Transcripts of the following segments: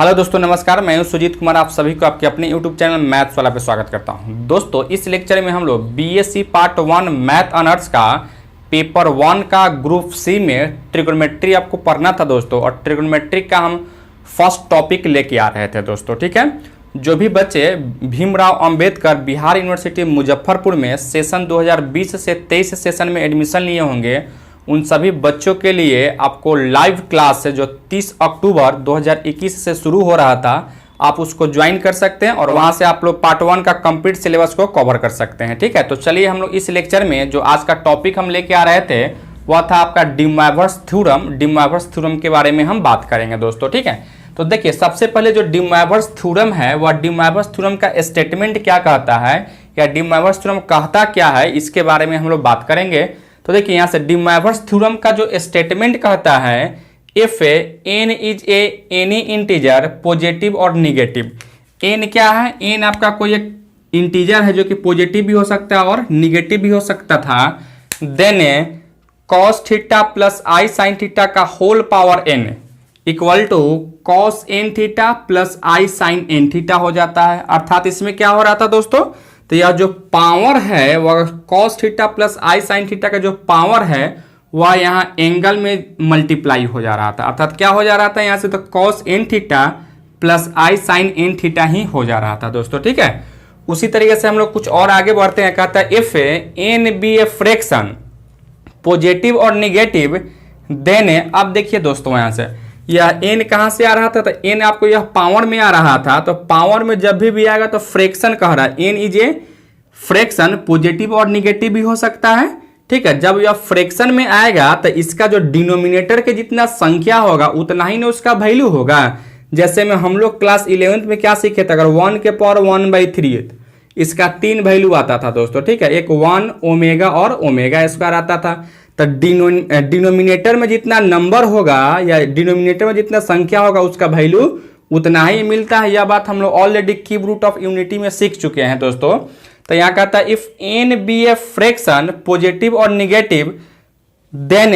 Hello दोस्तों, नमस्कार। मैं हूं सुजीत कुमार। आप सभी को आपके अपने यूट्यूब चैनल मैथ्स वाला पे स्वागत करता हूं। दोस्तों, इस लेक्चर में हम लोग बीएससी पार्ट 1 मैथ ऑनर्स का पेपर 1 का ग्रुप सी में ट्रिग्नोमेट्री आपको पढ़ना था दोस्तों। और ट्रिग्नोमेट्री का हम फर्स्ट टॉपिक लेके आ रहे थे दोस्तों, ठीक है। जो भी बच्चे भीमराव अंबेडकर बिहार यूनिवर्सिटी मुजफ्फरपुर में सेशन 2020 से 23 सेशन में एडमिशन लिए होंगे, उन सभी बच्चों के लिए आपको लाइव क्लास है जो 30 अक्टूबर 2021 से शुरू हो रहा था, आप उसको ज्वाइन कर सकते हैं और वहां से आप लोग पार्ट 1 का कंप्लीट सिलेबस को कवर कर सकते हैं, ठीक है। तो चलिए हम लोग इस लेक्चर में जो आज का टॉपिक हम लेके आ रहे थे वह था आपका डी मोइवरेस थ्योरम। डी मोइवरेस थ्योरम के बारे में हम बात करेंगे दोस्तों, ठीक है। तो देखिए, सबसे पहले जो डी मोइवरेस थ्योरम है वह डी मोइवरेस थ्योरम का स्टेटमेंट क्या कहता है या डी मोइवरेस थ्योरम कहता क्या है, इसके बारे में हम लोग बात करेंगे। तो देखिए, यहाँ से डी मोइवरेस थ्योरम का जो स्टेटमेंट कहता है, if N is a any integer positive और निगेटिव। एन क्या है? एन आपका कोई एक इंटीजर है जो कि पॉजिटिव भी हो सकता है और निगेटिव भी हो सकता था। देन कॉस थीटा प्लस आई साइन थीटा का whole power N equal to cos N theta plus I sine N theta हो जाता है। अर्थात इसमें क्या हो रहा था दोस्तों, तो यह जो पावर है वह कॉस थीटा प्लस आई साइन थीटा का जो पावर है वह यहाँ एंगल में मल्टीप्लाई हो जा रहा था। अर्थात क्या हो जा रहा था यहाँ से, तो कॉस एन थीटा प्लस आई साइन एन थीटा ही हो जा रहा था दोस्तों, ठीक है। उसी तरीके से हम लोग कुछ और आगे बढ़ते हैं। कहता है if N be a fraction positive और निगेटिव, देन अब देखिए दोस्तों, यहाँ से यह एन कहाँ से आ रहा था, तो एन आपको यह पावर में आ रहा था। तो पावर में जब भी आएगा तो फ्रैक्शन कह रहा है, N is a fraction positive और निगेटिव भी हो सकता है, ठीक है। जब यह फ्रैक्शन में आएगा तो इसका जो डिनोमिनेटर के जितना संख्या होगा उतना ही ना उसका वैल्यू होगा। जैसे में हम लोग क्लास 11th में क्या सीखे थे, अगर 1 के पावर 1/3 इसका 3 वैल्यू आता था दोस्तों, ठीक है। एक 1 ओमेगा और ओमेगा स्क्वायर आता था। तो डिनोमिनेटर में जितना नंबर होगा या डिनोमिनेटर में जितना संख्या होगा उसका वैल्यू उतना ही मिलता है। यह बात हम लोग already cube root of unity में सीख चुके हैं दोस्तों। तो यहाँ कहता है if N be a fraction positive और negative, then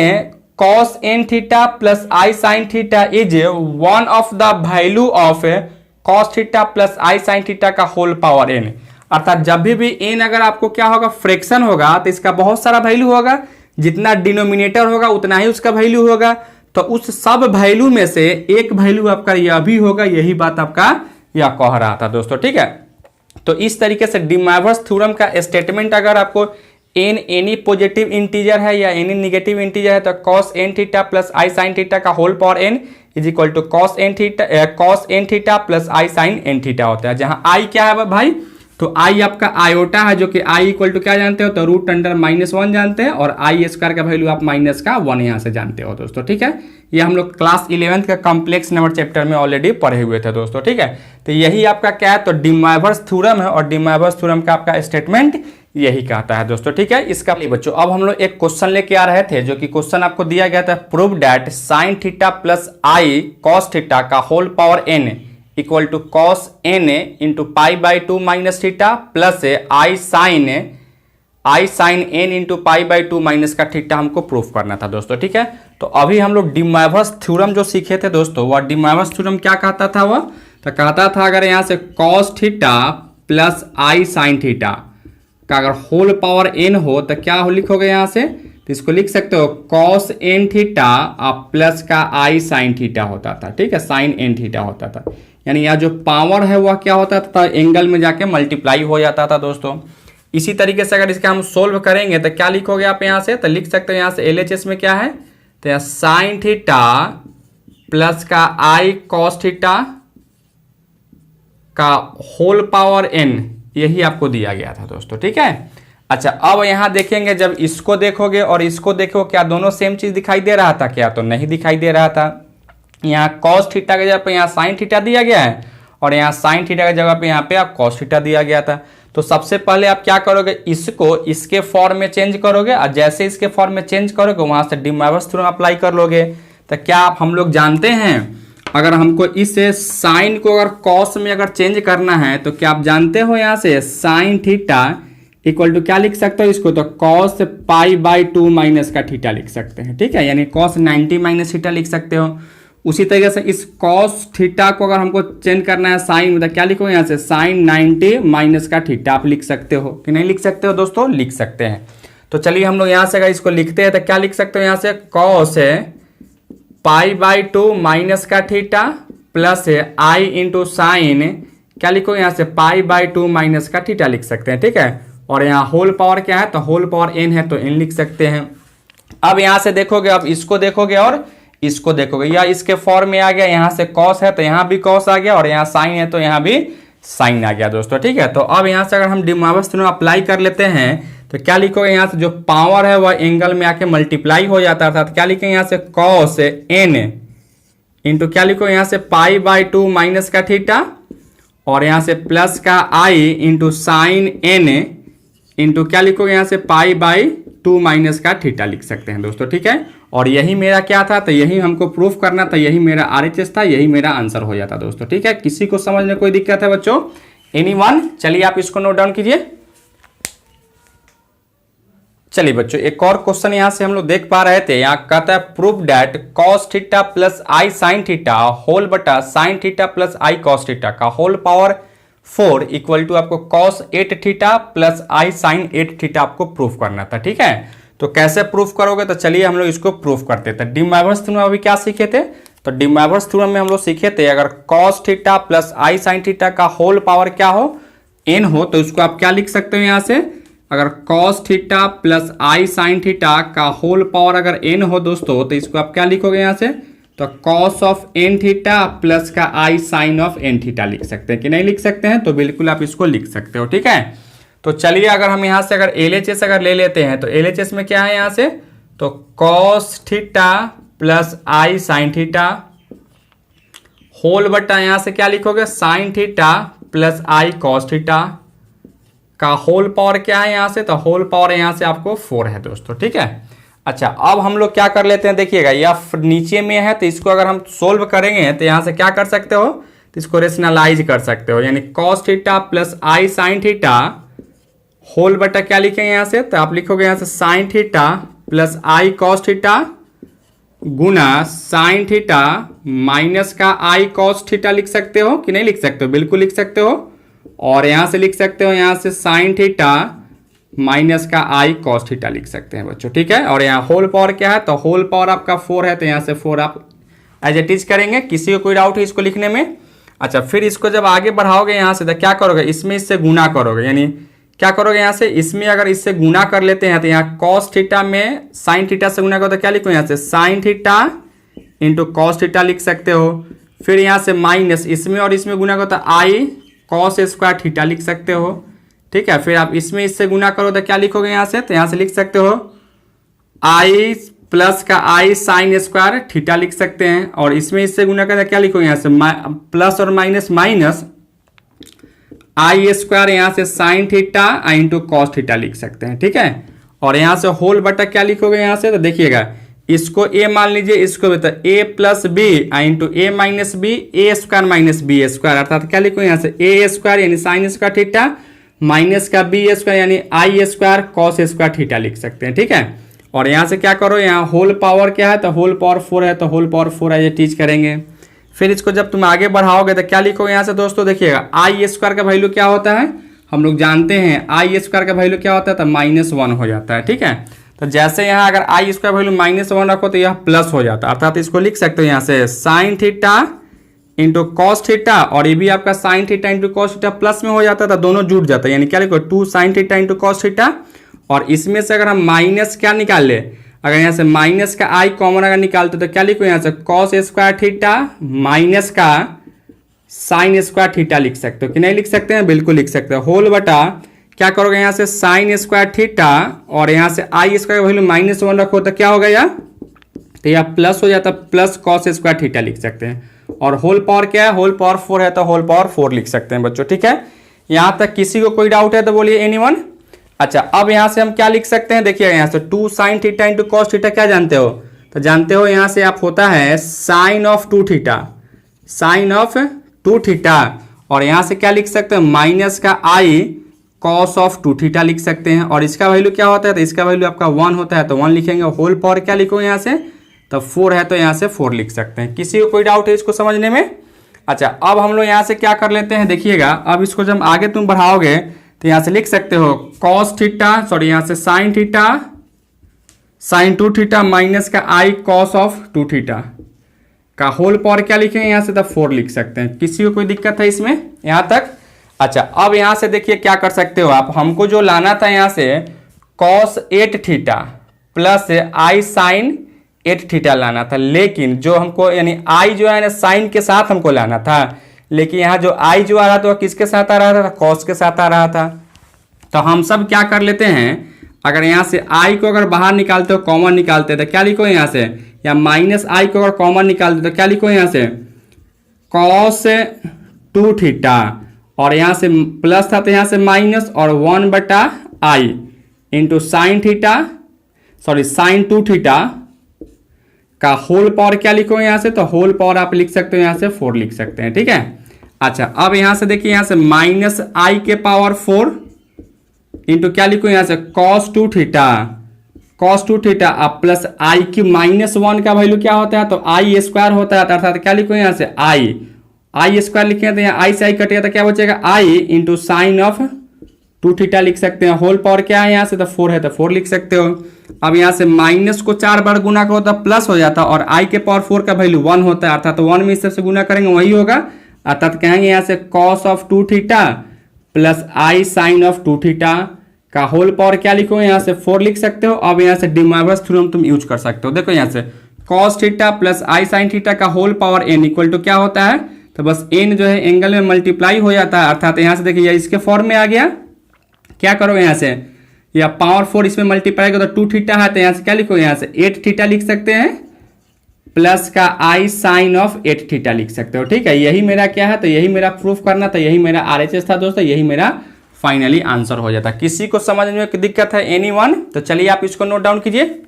cos N theta plus I sine theta is one of the value of cos theta plus I sine theta का होल पावर एन। अर्थात जब भी एन अगर आपको क्या होगा, fraction होगा, तो इसका बहुत सारा वैल्यू होगा। जितना डिनोमिनेटर होगा उतना ही उसका वैल्यू होगा। तो उस सब वैल्यू में से एक वैल्यू आपका यह भी होगा। यही बात आपका यह कह रहा था दोस्तों, ठीक है। तो इस तरीके से डी मोइवरेस थ्योरम का स्टेटमेंट अगर आपको एन एनी पॉजिटिव इंटीजर है या एनी निगेटिव इंटीजर है तो कॉस एन थीटा प्लस आई साइन थीटा का whole power N is equal to cos N theta plus I sine N theta होता है। जहां आई क्या है भाई, तो आई आपका आयोटा है, जो कि आई इक्वल टू क्या जानते हो, तो रूट अंडर -1 जानते हैं। और आई स्क्वायर का वैल्यू आप -1 यहाँ से जानते हो दोस्तों, ठीक है। ये हम लोग क्लास 11th का कॉम्प्लेक्स नंबर चैप्टर में ऑलरेडी पढ़े हुए थे दोस्तों, ठीक है। तो यही आपका क्या है, तो डी मोइवरेस थ्योरम है। और डी मोइवरेस थ्योरम का आपका स्टेटमेंट यही कहता है दोस्तों, ठीक है। इसका बच्चों अब हम लोग एक क्वेश्चन लेके आ रहे थे, जो कि क्वेश्चन आपको दिया गया था, prove that sine theta plus I cos theta का whole power N equal to cos n into π/2 minus theta plus I sine n into π/2 minus का थीटा हमको प्रूफ करना था दोस्तों, ठीक है। तो अभी हम लोग डी मोइवरेस थ्योरम जो सीखे थे दोस्तों, वह डी मोइवरेस थ्योरम क्या कहता था, वह तो कहता था अगर यहाँ से कॉस थीटा प्लस आई साइन थीटा का अगर होल पावर एन हो तो क्या हो लिखोगे यहाँ से, तो इसको लिख सकते हो कॉस एन थीटा प्लस का आई साइन थीटा होता था, ठीक है। साइन एन थीटा होता था, यानी यह जो पावर है वह क्या होता था, एंगल में जाके मल्टीप्लाई हो जाता था दोस्तों। इसी तरीके से अगर इसका हम सोल्व करेंगे तो क्या लिखोगे आप यहाँ से, तो लिख सकते हो यहाँ से LHS में क्या है, तो यहाँ साइन थीटा प्लस का आई कॉस थीटा का होल पावर एन, यही आपको दिया गया था दोस्तों, ठीक है। अच्छा, अब यहाँ देखेंगे, जब इसको देखोगे और इसको देखो, क्या दोनों सेम चीज दिखाई दे रहा था क्या, तो नहीं दिखाई दे रहा था। यहाँ कॉस थीटा की जगह पे यहाँ साइन थीटा दिया गया है और यहाँ साइन थीटा की जगह पे यहाँ पे आप कॉस थीटा दिया गया था। तो सबसे पहले आप क्या करोगे, इसको इसके फॉर्म में चेंज करोगे और जैसे इसके फॉर्म में चेंज करोगे वहां से डी मोइवरेस थ्योरम अप्लाई कर लोगे। तो क्या आप हम लोग जानते हैं, अगर हमको इस साइन को अगर कॉस में अगर चेंज करना है तो क्या आप जानते हो, यहाँ से साइन थीटा इक्वल टू क्या लिख सकते हो इसको, तो कॉस π/2 माइनस का थीटा लिख सकते हैं, ठीक है। यानी कॉस 90 माइनस थीटा लिख सकते हो। उसी तरीके से इस कॉस थीटा को अगर हमको चेंज करना है साइन में, तो क्या लिखोगे यहाँ से साइन 90 माइनस का थीटा आप लिख सकते हो कि नहीं लिख सकते हो दोस्तों? लिख सकते हैं। तो चलिए हम लोग यहाँ से अगर इसको लिखते हैं तो क्या लिख सकते हो यहाँ से, कॉस है π/2 माइनस का थीटा प्लस है आई इंटू साइन, क्या लिखोगे यहाँ से π/2 माइनस का थीटा लिख सकते हैं, ठीक है। और यहाँ होल पावर क्या है, तो होल पावर n है तो n लिख सकते हैं। अब यहाँ से देखोगे, अब इसको देखोगे और इसको देखोगे, या इसके फॉर्म में आ गया, यहाँ से कॉस है तो यहाँ भी कॉस आ गया, और यहाँ साइन है तो यहाँ भी साइन आ गया दोस्तों, ठीक है। तो अब यहाँ से अगर हम डी मोरस थ्योरम अप्लाई कर लेते हैं तो क्या लिखोगे यहाँ से, जो पावर है वह एंगल में आके मल्टीप्लाई हो जाता था, तो क्या लिखेंगे यहाँ से कॉस n इंटू क्या लिखो यहाँ से π/2 माइनस का थीटा, और यहाँ से प्लस का i into sine n into क्या लिखोगे यहाँ से π/2 माइनस का थीटा लिख सकते हैं दोस्तों, ठीक है। और यही मेरा क्या था, तो यही हमको प्रूफ करना था, यही मेरा RHS था, यही मेरा आंसर हो जाता दोस्तों, ठीक है। किसी को समझने कोई दिक्कत है बच्चों? एनीवन? चलिए आप इसको नोट डाउन कीजिए। चलिए बच्चों एक और क्वेश्चन यहां से हम लोग देख पा रहे थे, यहाँ कहता है proof that cos theta plus I sine theta whole बटा साइन थीटा प्लस आई कॉस थीटा का होल पावर 4 इक्वल टू आपको कॉस 8 थीटा प्लस आई साइन 8 थीटा आपको प्रूफ करना था, ठीक है। तो कैसे प्रूफ करोगे, तो चलिए हम लोग इसको प्रूफ करते थे। डी मोरस थ्योरम में अभी क्या सीखे थे, तो डी मोरस थ्योरम में हम लोग सीखे थे अगर कॉस थीटा प्लस आई साइन थीटा का होल पावर क्या हो, n हो, तो उसको आप क्या लिख सकते हो यहाँ से, अगर cos थीटा प्लस आई साइन थीटा का होल पावर अगर n हो दोस्तों, तो इसको आप क्या लिखोगे यहाँ से, तो cos of n theta plus का i sine of n theta लिख सकते हैं कि नहीं लिख सकते हैं? तो बिल्कुल आप इसको लिख सकते हो, ठीक है। तो चलिए अगर हम यहाँ से अगर LHS अगर ले लेते हैं तो LHS में क्या है यहाँ से, तो cos थीटा प्लस आई साइन थीटा होल बटा यहाँ से क्या लिखोगे साइन थीटा प्लस आई कॉस थीटा का होल पावर क्या है यहाँ से, तो होल पावर यहाँ से आपको 4 है दोस्तों, ठीक है। अच्छा अब हम लोग क्या कर लेते हैं, देखिएगा यह नीचे में है तो इसको अगर हम सोल्व करेंगे तो यहाँ से क्या कर सकते हो, तो इसको रेशनलाइज कर सकते हो, यानी cos थीटा प्लस आई साइन थीटा होल बटा क्या लिखेंगे यहाँ से, तो आप लिखोगे यहाँ से साइन थीटा प्लस आई कॉस थीटा गुना साइन थीटा माइनस का आई कॉस थीटा लिख सकते हो कि नहीं लिख सकते हो? बिल्कुल लिख सकते हो। और यहां से लिख सकते हो यहाँ से साइन थीटा माइनस का आई कॉस थीटा लिख सकते हैं बच्चों, ठीक है। और यहाँ होल पावर क्या है, तो होल पावर आपका 4 है, तो यहाँ से 4 आप एज इट इज करेंगे। किसी को कोई डाउट है इसको लिखने में? अच्छा फिर इसको जब आगे बढ़ाओगे यहाँ से तो क्या करोगे, इसमें इससे गुना करोगे, यानी क्या करोगे यहाँ से, इसमें अगर इससे गुना कर लेते हैं तो यहाँ कॉस थीटा में साइन थीटा से गुना करो तो क्या लिखो यहाँ से sine theta into cos theta लिख सकते हो। फिर यहाँ से माइनस इसमें और इसमें गुना करो तो आई कॉस स्क्वायर थीटा लिख सकते हो, ठीक है। फिर आप इसमें इससे गुना करो तो क्या लिखोगे यहाँ से, तो यहाँ से लिख सकते हो आई प्लस का आई साइन स्क्वायर थीटा लिख सकते हैं। और इसमें इससे गुना करो तो क्या लिखोगे यहाँ से प्लस और माइनस माइनस आई स्क्वायर यहाँ से sine theta into cos theta लिख सकते हैं, ठीक है। और यहाँ से होल बटा क्या लिखोगे यहाँ से, तो देखिएगा इसको a मान लीजिए, इसको भी तो a plus b into a minus b a square minus b square, अर्थात क्या लिखो यहाँ से ए स्क्वायर यानी साइन स्क्वायर थीटा माइनस का बी स्क्वायर यानी i square cos square theta लिख सकते हैं, ठीक है। और यहाँ से क्या करो, यहाँ होल पावर क्या है, तो होल पावर 4 है, तो होल पावर 4 ये टीच करेंगे। फिर इसको जब तुम आगे बढ़ाओगे तो क्या लिखोगे यहाँ से दोस्तों, देखिएगा आई स्क्वायर का वैल्यू क्या होता है, हम लोग जानते हैं आई स्क्वायर का वैल्यू क्या होता है, तो -1 हो जाता है, ठीक है। तो जैसे यहाँ अगर आई स्क्वायर वैल्यू -1 रखो तो यह प्लस हो जाता है, अर्थात इसको लिख सकते हो यहाँ से sine theta into cos theta, और ये भी आपका sine theta into cos theta plus में हो जाता है, तो दोनों जुड़ जाता है, यानी क्या लिखो 2 sine theta into cos theta. और इसमें से अगर हम माइनस क्या निकाल ले, अगर यहाँ से माइनस का आई कॉमन अगर निकालते तो क्या लिखो यहाँ से कॉस स्क्वायर थीटा माइनस का साइन स्क्वायर थीटा लिख सकते हो कि नहीं लिख सकते हैं? बिल्कुल लिख सकते हो। होल बटा क्या करोगे यहाँ से साइन स्क्वायर थीटा, और यहाँ से आई स्क्वायर वैल्यू -1 रखो तो क्या होगा यार, तो यह प्लस हो जाता है, प्लस कॉस स्क्वायर थीटा लिख सकते हैं। और होल पावर क्या है, होल पावर 4 है, तो होल पावर 4 लिख सकते हैं बच्चों, ठीक है। यहाँ तक किसी को कोई डाउट है तो बोलिए एनीवन। अच्छा अब यहाँ से हम क्या लिख सकते हैं, देखिए यहाँ से 2 sine theta into cos theta क्या जानते हो, तो जानते हो यहाँ से आप होता है sine of 2 theta, sine of 2 theta. और यहाँ से क्या लिख सकते हैं माइनस का आई कॉस ऑफ 2 थीटा लिख सकते हैं। और इसका वैल्यू क्या होता है, तो इसका वैल्यू आपका 1 होता है, तो 1 लिखेंगे। होल पावर क्या लिखोगे यहाँ से, तो 4 है तो यहाँ से 4 लिख सकते हैं। किसी को कोई डाउट है इसको समझने में? अच्छा, अब हम लोग यहाँ से क्या कर लेते हैं, देखिएगा अब इसको जब आगे तुम बढ़ाओगे तो यहाँ से लिख सकते हो कॉस थीटा, सॉरी यहाँ से sine theta sine 2 theta minus का आई कॉस ऑफ 2 थीटा का होल पावर क्या लिखेंगे यहाँ से, तो 4 लिख सकते हैं। किसी को कोई दिक्कत है इसमें यहाँ तक? अच्छा, अब यहाँ से देखिए क्या कर सकते हो आप, हमको जो लाना था यहाँ से कॉस 8 थीटा प्लस आई साइन 8 थीटा लाना था, लेकिन जो हमको यानी आई जो है ना साइन के साथ हमको लाना था, लेकिन यहाँ जो आई जो आ रहा था वो किसके साथ आ रहा था, कॉस के साथ आ रहा था। तो हम सब क्या कर लेते हैं, अगर यहाँ से आई को अगर बाहर निकालते हो कॉमन निकालते तो क्या लिखो यहाँ से, या माइनस आई को अगर कॉमन निकालते तो क्या लिखो यहाँ से कॉस 2 थीटा, और यहाँ से प्लस था तो यहाँ से माइनस, और 1/i into sine theta sorry sine 2 theta का होल पावर क्या लिखो यहाँ से, तो होल पावर आप लिख सकते हो यहाँ से 4 लिख सकते हैं, ठीक है। अच्छा, अब यहाँ से देखिए यहाँ से माइनस आई के पावर 4 इंटू क्या लिखो यहाँ से कॉस 2 थीटा अब प्लस आई की -1 का वैल्यू क्या होता है, तो आई स्क्वायर होता है, अर्थात क्या लिखो यहाँ से आई स्क्वायर लिखे तो यहाँ आई से आई कटेगा तो क्या बचेगा आई इंटू साइन ऑफ 2 थीटा लिख सकते हैं। होल पावर क्या है यहाँ से, तो 4 है तो 4 लिख सकते हो। अब यहाँ से माइनस को 4 बार गुना करो तो प्लस हो जाता है, और आई के पावर 4 का वैल्यू 1 होता है, अर्थात 1 में इस सबसे गुना करेंगे वही होगा, अर्थात कहेंगे यहाँ से cos of 2 theta plus I sine of 2 theta का होल पावर क्या लिखो यहाँ से 4 लिख सकते हो। अब यहाँ से डिमॉर्गन्स थ्योरम तुम यूज कर सकते हो। देखो यहाँ से कॉस थीटा प्लस आई साइन थीटा का whole power n equal to क्या होता है, तो बस n जो है एंगल में मल्टीप्लाई हो जाता है, अर्थात यहाँ से देखिए इसके फॉर्म में आ गया। क्या करोगे यहाँ से, या पावर 4 इसमें मल्टीप्लाई करो तो 2 थीटा है, तो यहाँ से क्या लिखो यहाँ से 8 थीटा लिख सकते हैं प्लस का आई साइन ऑफ 8 थीटा लिख सकते हो, ठीक है। यही मेरा क्या है, तो यही मेरा प्रूफ करना था, यही मेरा RHS था दोस्तों, यही मेरा फाइनली आंसर हो जाता। किसी को समझ में कोई दिक्कत है एनीवन? तो चलिए आप इसको नोट डाउन कीजिए।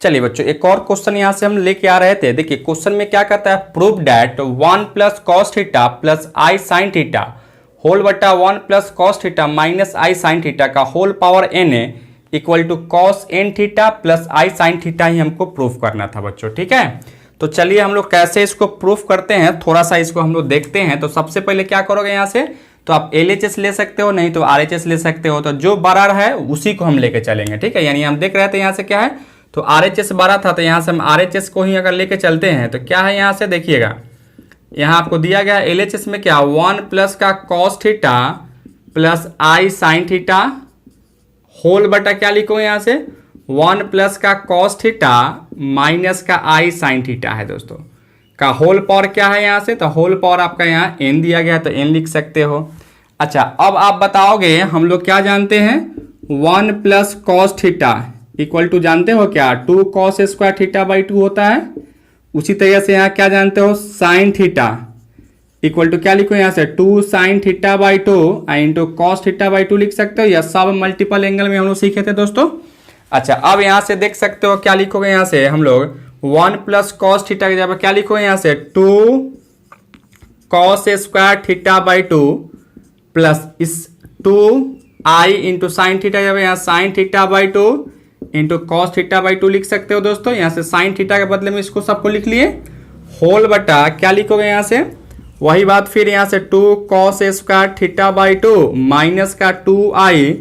चलिए बच्चों, एक और क्वेश्चन यहां से हम लेके आ रहे थे। देखिए क्वेश्चन में क्या कहता है, prove that 1 plus cos theta plus I sine theta whole बटा 1 plus cos theta minus i sine theta का whole power n equal to cos n theta plus I sine theta ही हमको प्रूफ करना था बच्चों, ठीक है। तो चलिए हम लोग कैसे इसको प्रूफ करते हैं, थोड़ा सा इसको हम लोग देखते हैं। तो सबसे पहले क्या करोगे यहाँ से, तो आप LHS ले सकते हो, नहीं तो RHS ले सकते हो, तो जो बड़ा है उसी को हम लेके चलेंगे, ठीक है। यानी हम देख रहे थे यहाँ से क्या है, तो RHS 12 था, तो यहाँ से हम RHS को ही अगर लेके चलते हैं तो क्या है यहाँ से देखिएगा, यहाँ आपको दिया गया LHS में क्या 1 प्लस का कॉस थीटा प्लस आई साइन थीटा होल बटा क्या लिखो यहाँ से 1 प्लस का कॉस थीटा माइनस का आई साइन थीटा है दोस्तों, का होल पावर क्या है यहाँ से, तो होल पावर आपका यहाँ n दिया गया है तो n लिख सकते हो। अच्छा, अब आप बताओगे हम लोग क्या जानते हैं, 1 plus cos theta equal to जानते हो क्या 2 कॉस स्क्वायर थीटा बाई 2 होता है। उसी तरह से यहाँ क्या जानते हो, साइन थीटा इक्वल टू क्या लिखो यहाँ से 2 sign theta by 2 into cos theta by 2 लिख सकते हो। यह सब मल्टीपल एंगल में हम लोग सीखे थे दोस्तों। अच्छा, अब यहाँ से देख सकते हो क्या लिखोगे यहाँ से हम लोग 1 प्लस कॉस थीटा की जगह क्या लिखोगे यहाँ से 2 cos square theta by 2 plus इस 2 आई इंटू साइन थीटा जब यहाँ sign theta by 2 into cos theta by 2 लिख सकते हो दोस्तों। यहाँ से साइन थीटा के बदले में इसको सबको लिख लिए, होल बटा क्या लिखोगे यहाँ से वही बात, फिर यहाँ से 2 cos square theta by 2 minus का 2 i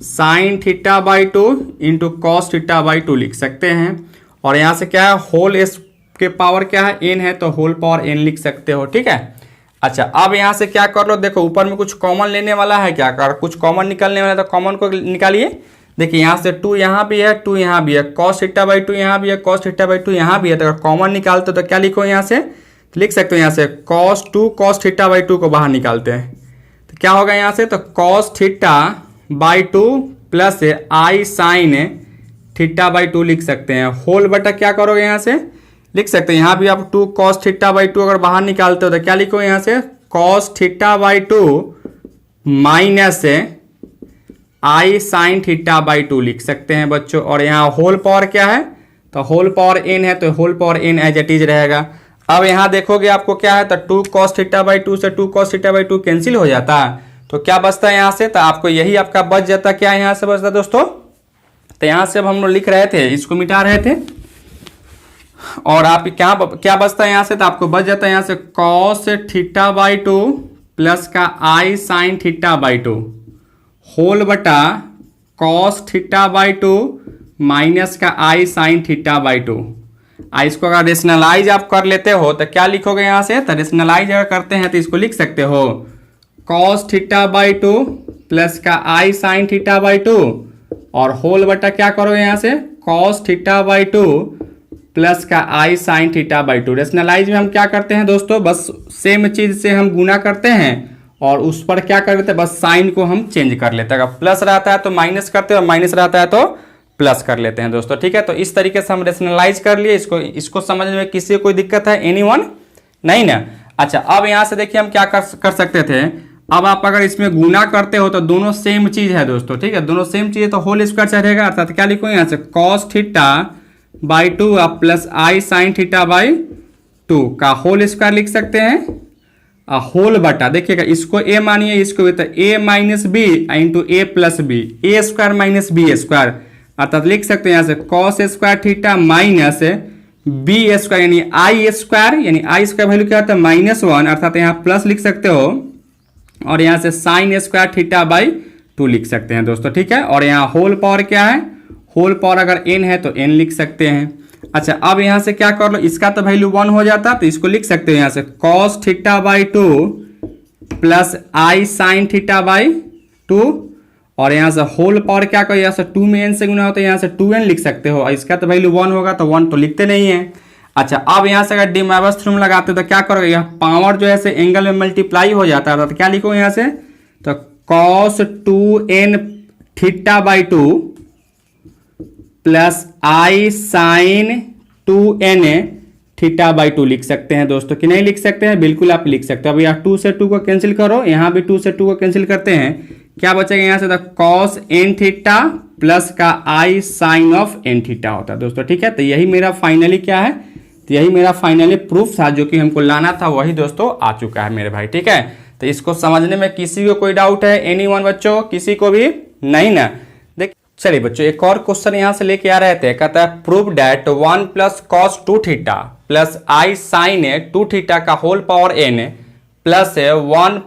sine theta by 2 into cos theta by 2 लिख सकते हैं। और यहाँ से क्या है, होल एस के पावर क्या है n है, तो होल पावर n लिख सकते हो, ठीक है। अच्छा, अब यहाँ से क्या कर लो, देखो ऊपर में कुछ कॉमन लेने वाला है क्या, कर कुछ कॉमन निकलने वाला है तो कॉमन को निकालिए। देखिए यहाँ से 2 यहाँ भी है 2 यहाँ भी है, कॉस थीटा बाई 2 यहाँ भी है, कॉस थीटा बाई 2 यहाँ भी है, तो अगर कॉमन निकालते हो तो क्या लिखो यहाँ से, तो लिख सकते हो यहाँ से कॉस 2 कॉस थीटा बाई 2 को बाहर निकालते हैं तो क्या होगा यहाँ से, तो cos theta by 2 plus I sine theta by 2 लिख सकते हैं। होल बटा क्या करोगे यहाँ से लिख सकते हैं, यहाँ भी आप 2 कॉस थीटा बाई 2 अगर बाहर निकालते हो तो क्या लिखो यहाँ से cos theta by 2 minus i sine theta by 2 लिख सकते हैं बच्चों। और यहाँ होल पावर क्या है, तो होल पावर n है, तो whole power n as it is रहेगा। अब यहाँ देखोगे आपको क्या है, तो 2 कॉस थीटा बाई 2 से 2 कॉस थीटा बाई 2 कैंसिल हो जाता है, तो क्या बचता है यहाँ से, तो आपको यही आपका बच जाता, क्या यहाँ से बचता दोस्तों, तो यहाँ से अब हम लोग लिख रहे थे, इसको मिटा रहे थे और आप क्या बचता है यहाँ से, तो आपको बच जाता है यहाँ से cos थीटा बाई 2 प्लस का i sine theta by 2 whole बटा cos थीटा बाई 2 माइनस का i साइन थीटा बाई 2। इसको अगर रेशनलाइज आप कर लेते हो तो क्या लिखोगे यहाँ से, तो रेशनलाइज अगर करते हैं तो इसको लिख सकते हो cos थीटा बाई 2 प्लस का i साइन थीटा बाई 2 और होल बटा क्या करोगे यहाँ से cos थीटा बाई 2 प्लस का i sine theta by 2। Rationalise में हम क्या करते हैं दोस्तों, बस सेम चीज से हम गुना करते हैं और उस पर क्या कर लेते हैं, बस साइन को हम चेंज कर लेते हैं। अगर प्लस रहता है तो माइनस करते हैं और माइनस रहता है तो प्लस कर लेते हैं दोस्तों, ठीक है। तो इस तरीके से हम रेशनलाइज कर लिए। इसको समझने में किसी को कोई दिक्कत है, एनीवन? नहीं ना। अच्छा, अब यहाँ से देखिए हम क्या कर सकते थे। अब आप अगर इसमें गुना करते हो तो दोनों सेम चीज है दोस्तों, ठीक है, दोनों सेम चीज है तो होल स्क्वायर चढ़ेगा, अर्थात क्या लिखो यहाँ से cos theta by 2 plus i sine theta by 2 का होल स्क्वायर लिख सकते हैं। होल बटा देखिएगा, इसको a मानिए, इसको भी, तो a minus b into a plus b, a square minus b square, अर्थात लिख सकते हैं यहाँ से cos square theta minus b square यानी आई स्क्वायर, यानी आई स्क्वायर वैल्यू क्या होता है -1, अर्थात यहाँ प्लस लिख सकते हो और यहाँ से साइन स्क्वायर थीटा बाई 2 लिख सकते हैं दोस्तों, ठीक है। और यहाँ होल पावर क्या है, होल पावर अगर n है तो n लिख सकते हैं। अच्छा, अब यहाँ से क्या कर लो, इसका तो वैल्यू 1 हो जाता तो इसको लिख सकते हो यहाँ से cos theta by 2 plus i sine theta by 2 और यहाँ से होल पावर क्या करो, यहाँ से 2 में n से गुना होता है, यहाँ से 2n लिख सकते हो। इसका तो वैल्यू 1 होगा तो 1 तो लिखते नहीं है। अच्छा, अब यहाँ से अगर डी मैबर्स थ्योरम लगाते हो तो क्या करोगे, यहाँ पावर जो है से एंगल में मल्टीप्लाई हो जाता है, तो क्या लिखो यहाँ से, तो cos 2n theta by 2 plus i sine 2n theta by 2 लिख सकते हैं दोस्तों, कि नहीं लिख सकते हैं? बिल्कुल आप लिख सकते हो। अब यहाँ 2 से 2 को कैंसिल करो, यहाँ भी 2 से 2 को कैंसिल करते हैं, क्या बचेगा यहाँ से, तो cos n थीटा प्लस का i sine of n theta होता है दोस्तों, ठीक है। तो यही मेरा फाइनली क्या है, तो यही मेरा फाइनली प्रूफ था जो कि हमको लाना था, वही दोस्तों आ चुका है मेरे भाई, ठीक है। तो इसको समझने में किसी को कोई डाउट है, एनीवन बच्चों, किसी को भी नहीं ना? देख चलिए बच्चों, एक और क्वेश्चन यहाँ से लेके आ रहे थे, कहता है prove that 1 plus cos 2 theta plus I sine 2 theta का whole power n plus 1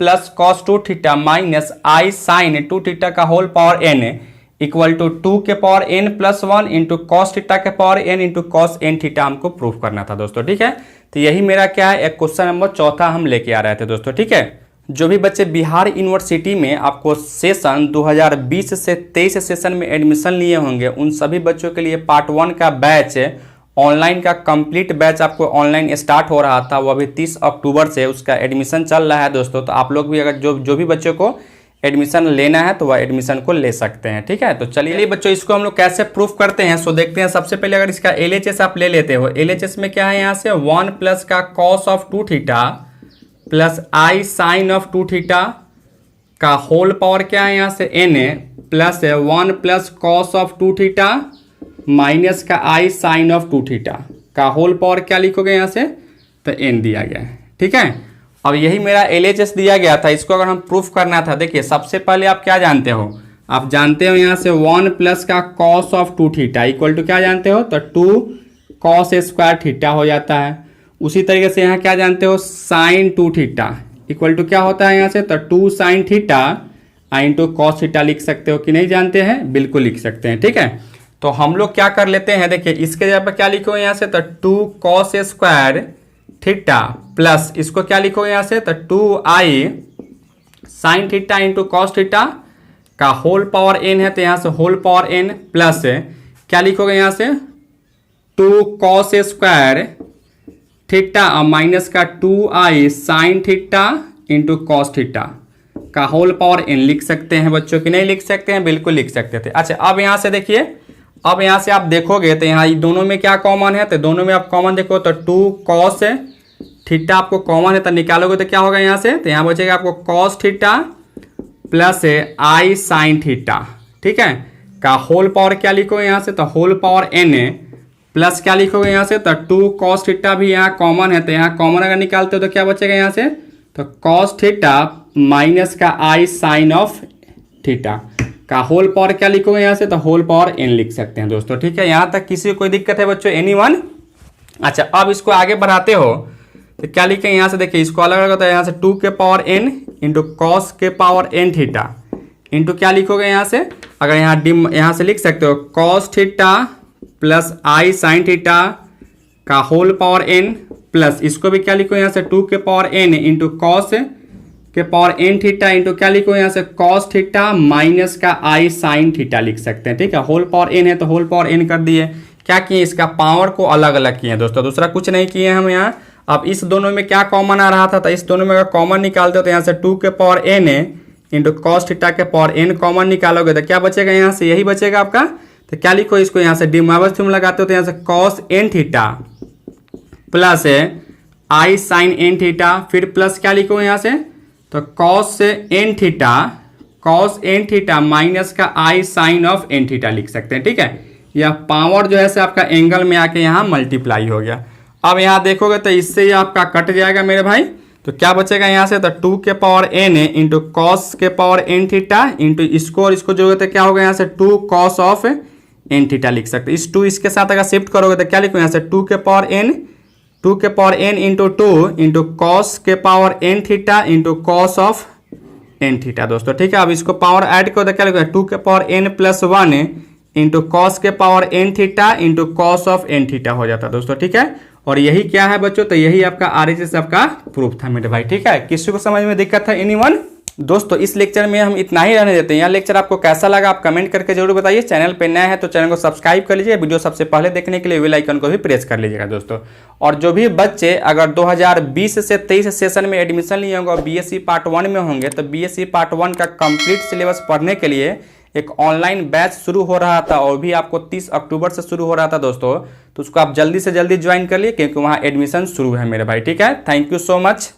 plus cos 2 theta minus i sine 2 theta का whole power n equal to 2 के power n plus 1 into cos theta के power n into cos n theta हमको proof करना था दोस्तों, ठीक है। तो यही मेरा क्या है, एक क्वेश्चन नंबर 4 हम लेके आ रहे थे दोस्तों, ठीक है। जो भी बच्चे बिहार यूनिवर्सिटी में आपको सेशन 2020 से 23 सेशन में एडमिशन लिए होंगे, उन सभी बच्चों के लिए पार्ट 1 का बैच ऑनलाइन का कंप्लीट बैच आपको ऑनलाइन स्टार्ट हो रहा था, वो अभी 30 अक्टूबर से उसका एडमिशन चल रहा है दोस्तों। तो आप लोग भी अगर जो भी बच्चों को एडमिशन लेना है तो वह एडमिशन को ले सकते हैं, ठीक है। तो चलिए बच्चों, इसको हम लोग कैसे प्रूफ करते हैं सो देखते हैं। सबसे पहले अगर इसका LHS आप ले लेते हो, LHS में क्या है यहाँ से 1 प्लस का cos of 2 theta plus I sine of 2 theta का होल पावर क्या है यहाँ से n plus 1 plus cos of 2 theta minus का आई साइन ऑफ 2 थीटा का होल पावर क्या लिखोगे यहाँ से, तो n दिया गया है, ठीक है। अब यही मेरा LHS दिया गया था, इसको अगर हम प्रूफ करना था, देखिए सबसे पहले आप क्या जानते हो, आप जानते हो यहाँ से 1 प्लस का cos of 2 theta equal to क्या जानते हो, तो 2 कॉस स्क्वायर थीटा हो जाता है। उसी तरीके से यहाँ क्या जानते हो, साइन 2 थीटा इक्वल टू क्या होता है यहाँ से, तो 2 sine theta into cos theta लिख सकते हो, कि नहीं जानते हैं? बिल्कुल लिख सकते हैं, ठीक है। तो हम लोग क्या कर लेते हैं, देखिए इसके जगह पर क्या लिखो यहाँ से, तो 2 कॉस स्क्वायर थीटा प्लस इसको क्या लिखो यहाँ से, तो 2i sine theta into cos theta का होल पावर n है, तो यहाँ से होल पावर n प्लस क्या लिखोगे यहाँ से 2 कॉस स्क्वायर थीटा और माइनस का 2i sine theta into cos theta का होल पावर n लिख सकते हैं बच्चों, की नहीं लिख सकते हैं? बिल्कुल लिख सकते थे। अच्छा, अब यहाँ से देखिए, अब यहाँ से आप देखोगे तो यहाँ दोनों में क्या कॉमन है, तो दोनों में आप कॉमन देखो तो 2 कॉस थीटा आपको कॉमन है, तो निकालोगे तो क्या होगा यहाँ से, तो यहाँ बचेगा आपको कॉस थीटा प्लस आई साइन थीटा, ठीक है, का होल पावर क्या लिखोगे यहाँ से, तो होल पावर n प्लस क्या लिखोगे यहाँ से, तो 2 कॉस थीटा भी यहाँ कॉमन है, तो यहाँ कॉमन अगर निकालते हो तो क्या बचेगा यहाँ से, तो कॉस थीटा माइनस का आई साइन ऑफ थीटा का होल पावर क्या लिखोगे यहाँ से, तो होल पावर n लिख सकते हैं दोस्तों। ठीक है, यहाँ तक किसी को कोई दिक्कत है बच्चों, एनीवन? अच्छा, अब इसको आगे बढ़ाते हो तो क्या लिखेंगे यहाँ से, देखिए इसको अलग अलग होता है, यहाँ से 2 के पावर n इंटू कॉस के पावर n थीटा इंटू क्या लिखोगे यहाँ से, अगर यहाँ से लिख सकते हो कॉस थीटा प्लस आई साइन थीटा का होल पावर n प्लस इसको भी क्या लिखो यहाँ से 2 के पावर n इंटू कॉस के पावर n थीटा इंटू क्या लिखो यहाँ से कॉस थीटा माइनस का आई साइन थीटा लिख सकते हैं। ठीक है, होल पावर n है तो होल पावर n कर दिए, क्या किए इसका पावर को अलग अलग किए दोस्तों, दूसरा कुछ नहीं किए हम यहाँ। अब इस दोनों में क्या कॉमन आ रहा था, तो इस दोनों में अगर कॉमन निकालते हो तो यहाँ से 2 के पावर n है इंटू कॉस थीटा के पावर n कॉमन निकालोगे तो क्या बचेगा यहाँ से, यही बचेगा आपका। तो क्या लिखो इसको यहाँ से डिमाइवर थ्योरम लगाते हो तो यहाँ से कॉस n थीटा प्लस आई साइन n थीटा, फिर प्लस क्या लिखो यहाँ से, तो कॉस n थीटा माइनस का i sine of n theta लिख सकते हैं। ठीक है, यह पावर जो है से आपका एंगल में आके यहाँ मल्टीप्लाई हो गया। अब यहाँ देखोगे तो इससे ये आपका कट जाएगा मेरे भाई, तो क्या बचेगा यहाँ से, तो 2 के पावर n है इंटू कॉस के पावर n थीटा इंटू इसको और इसको जोड़ोगे तो क्या होगा यहाँ से 2 कॉस ऑफ n थीटा लिख सकते हैं। इस 2 इसके साथ अगर शिफ्ट करोगे तो क्या लिखो यहाँ से 2 के power n into 2 into cos के power n theta into cos of n theta दोस्तों। ठीक है, अब इसको पावर ऐड करो तो क्या लिखो 2 के power n plus 1 into cos के power n theta into cos of n theta हो जाता है दोस्तों। ठीक है, और यही क्या है बच्चों, तो यही आपका RHS आपका प्रूफ था मेरे भाई। ठीक है, किसी को समझ में दिक्कत है एनीवन? दोस्तों इस लेक्चर में हम इतना ही रहने देते हैं। यह लेक्चर आपको कैसा लगा आप कमेंट करके जरूर बताइए। चैनल पे नया है तो चैनल को सब्सक्राइब कर लीजिए, वीडियो सबसे पहले देखने के लिए बेल आइकन को भी प्रेस कर लीजिएगा दोस्तों। और जो भी बच्चे अगर 2020 से 23 सेशन में एडमिशन लिए होंगे और BSc पार्ट 1 में होंगे तो BSc पार्ट 1 का कंप्लीट सिलेबस पढ़ने के लिए एक ऑनलाइन बैच शुरू हो रहा था और भी आपको 30 अक्टूबर से शुरू हो रहा था दोस्तों, तो उसको आप जल्दी से जल्दी ज्वाइन कर लिए क्योंकि वहाँ एडमिशन शुरू है मेरे भाई। ठीक है, थैंक यू सो मच।